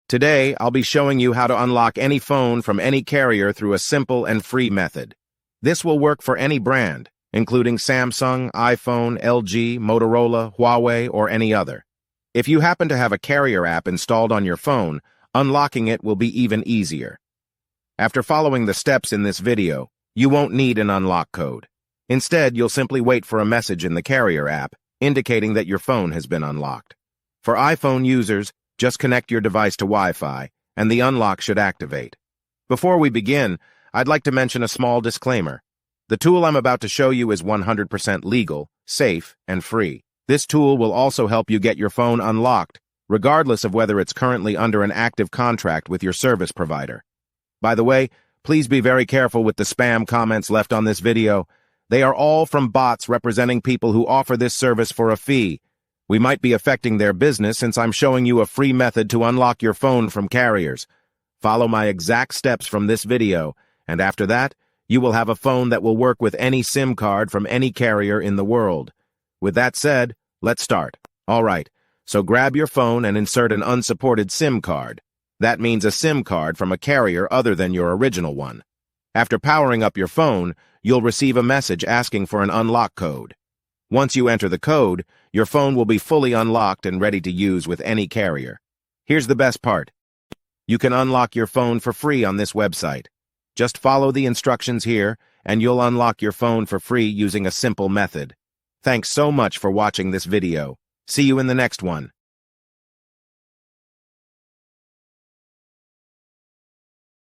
Today, I'll be showing you how to unlock any phone from any carrier through a simple and free method. This will work for any brand, including Samsung, iPhone, LG, Motorola, Huawei, or any other. If you happen to have a carrier app installed on your phone, unlocking it will be even easier. After following the steps in this video, you won't need an unlock code. Instead, you'll simply wait for a message in the carrier app indicating that your phone has been unlocked. For iPhone users, just connect your device to Wi-Fi, and the unlock should activate. Before we begin, I'd like to mention a small disclaimer. The tool I'm about to show you is 100% legal, safe, and free. This tool will also help you get your phone unlocked, regardless of whether it's currently under an active contract with your service provider. By the way, please be very careful with the spam comments left on this video. They are all from bots representing people who offer this service for a fee. We might be affecting their business since I'm showing you a free method to unlock your phone from carriers. Follow my exact steps from this video, and after that, you will have a phone that will work with any SIM card from any carrier in the world. With that said, let's start. All right, so grab your phone and insert an unsupported SIM card. That means a SIM card from a carrier other than your original one. After powering up your phone, you'll receive a message asking for an unlock code. Once you enter the code, your phone will be fully unlocked and ready to use with any carrier. Here's the best part. You can unlock your phone for free on this website. Just follow the instructions here, and you'll unlock your phone for free using a simple method. Thanks so much for watching this video. See you in the next one.